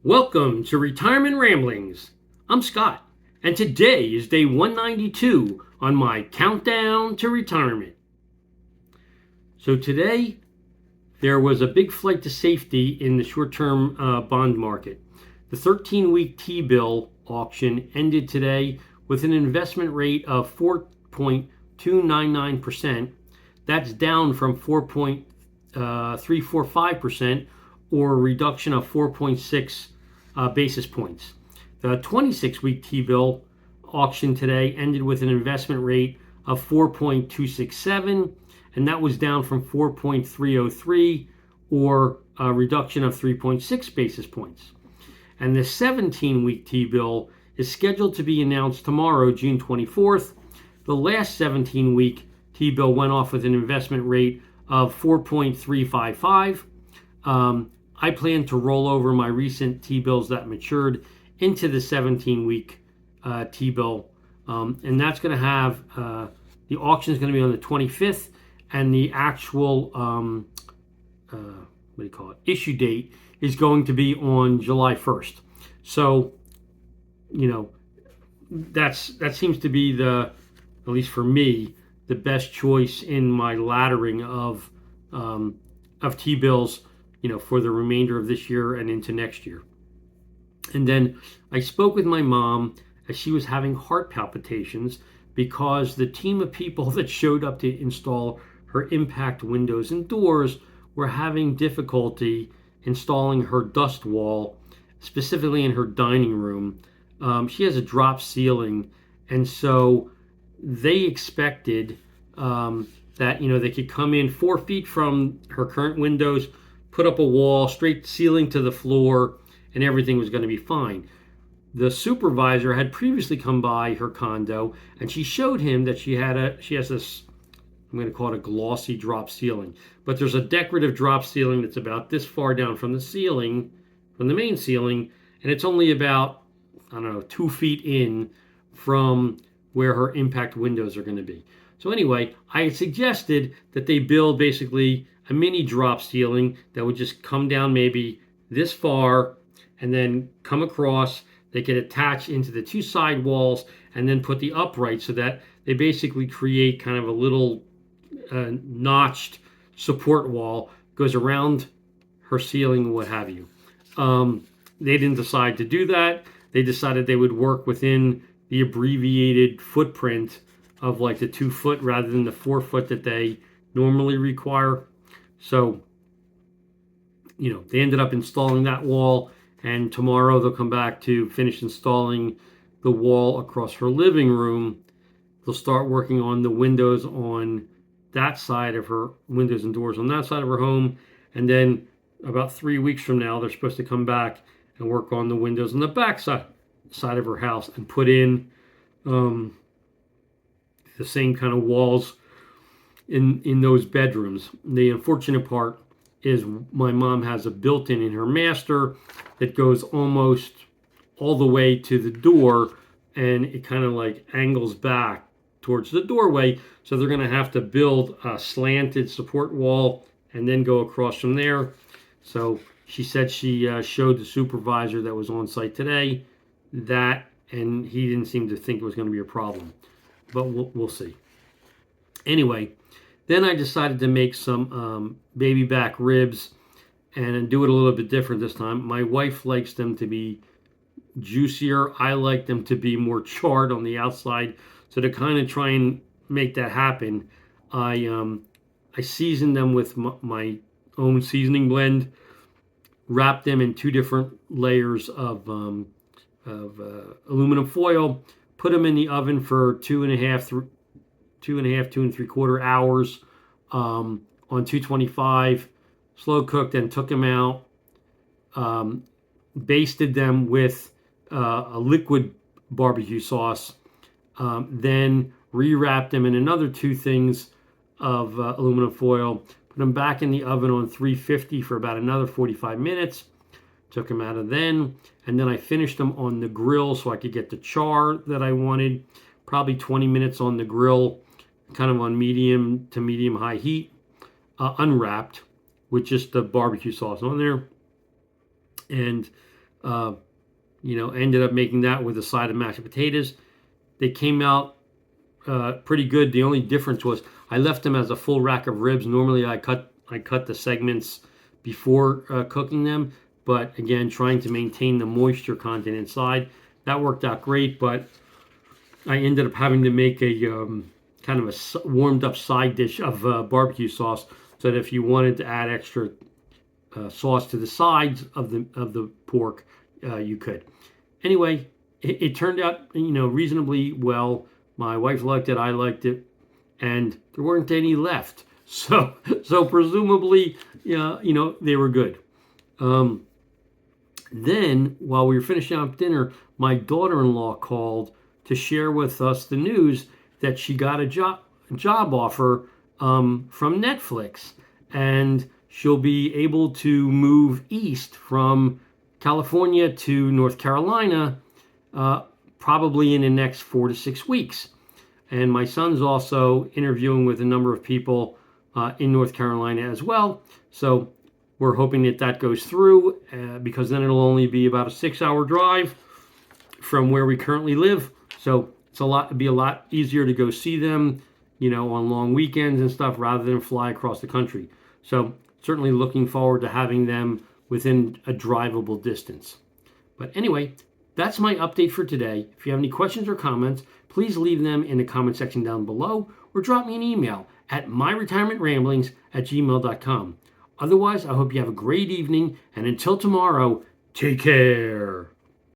Welcome to Retirement Ramblings. I'm Scott, and today is day 192 on my countdown to retirement. So today, there was a big flight to safety in the short-term bond market. The 13-week T-bill auction ended today with an investment rate of 4.299%. That's down from 4.345%, or a reduction of 4.6 basis points. The 26-week T-bill auction today ended with an investment rate of 4.267, and that was down from 4.303, or a reduction of 3.6 basis points. And the 17-week T-bill is scheduled to be announced tomorrow, June 24th. The last 17-week T-bill went off with an investment rate of 4.355. I plan to roll over my recent T-bills that matured into the 17-week T-bill, and that's going to have the auction is going to be on the 25th, and the actual issue date is going to be on July 1st. So, that seems to be at least for me, the best choice in my laddering of T-bills, for the remainder of this year and into next year. And then I spoke with my mom as she was having heart palpitations because the team of people that showed up to install her impact windows and doors were having difficulty installing her dust wall, specifically in her dining room. She has a drop ceiling, and so they expected that they could come in 4 feet from her current windows, put up a wall, straight ceiling to the floor, and everything was going to be fine. The supervisor had previously come by her condo, and she showed him that she has this, I'm going to call it a glossy drop ceiling, but there's a decorative drop ceiling that's about this far down from the ceiling, from the main ceiling, and it's only about, 2 feet in from where her impact windows are going to be. So anyway, I had suggested that they build basically a mini drop ceiling that would just come down maybe this far and then come across. They could attach into the two side walls and then put the upright so that they basically create kind of a little notched support wall, goes around her ceiling, what have you. They didn't decide to do that. They decided they would work within the abbreviated footprint of like the 2 foot rather than the 4 foot that they normally require. So, they ended up installing that wall, and tomorrow they'll come back to finish installing the wall across her living room. They'll start working on the windows on that side of her, windows and doors on that side of her home. And then about 3 weeks from now, they're supposed to come back and work on the windows on the back side of her house and put in the same kind of walls in those bedrooms. The unfortunate part is my mom has a built-in in her master that goes almost all the way to the door, and it kind of like angles back towards the doorway. So they're going to have to build a slanted support wall and then go across from there. So she said she showed the supervisor that was on site today that, and he didn't seem to think it was going to be a problem, but we'll see. Anyway, then I decided to make some baby back ribs and do it a little bit different this time. My wife likes them to be juicier. I like them to be more charred on the outside. So to kind of try and make that happen, I seasoned them with my own seasoning blend, wrapped them in 2 different layers of aluminum foil, put them in the oven for 2.5 and 3/4 hours on 225, slow cooked, and took them out, basted them with a liquid barbecue sauce, then rewrapped them in another 2 things of aluminum foil, put them back in the oven on 350 for about another 45 minutes, took them out of then, and then I finished them on the grill so I could get the char that I wanted, probably 20 minutes on the grill, kind of on medium to medium high heat, unwrapped with just the barbecue sauce on there. And Ended up making that with a side of mashed potatoes. They came out pretty good. The only difference was I left them as a full rack of ribs. Normally I cut the segments before cooking them, but again, trying to maintain the moisture content inside. That worked out great, but I ended up having to make a kind of a warmed up side dish of barbecue sauce, so that if you wanted to add extra sauce to the sides of the pork, you could. Anyway, it turned out reasonably well. My wife liked it, I liked it, and there weren't any left. So presumably, they were good. Then, while we were finishing up dinner, my daughter-in-law called to share with us the news that she got a job offer from Netflix, and she'll be able to move east from California to North Carolina, probably in the next 4 to 6 weeks. And my son's also interviewing with a number of people in North Carolina as well. So we're hoping that goes through, because then it'll only be about a 6-hour drive from where we currently live. So it'd be a lot easier to go see them, on long weekends and stuff, rather than fly across the country. So certainly looking forward to having them within a drivable distance. But anyway, that's my update for today. If you have any questions or comments, please leave them in the comment section down below, or drop me an email at myretirementramblings@gmail.com. Otherwise, I hope you have a great evening, and until tomorrow, take care.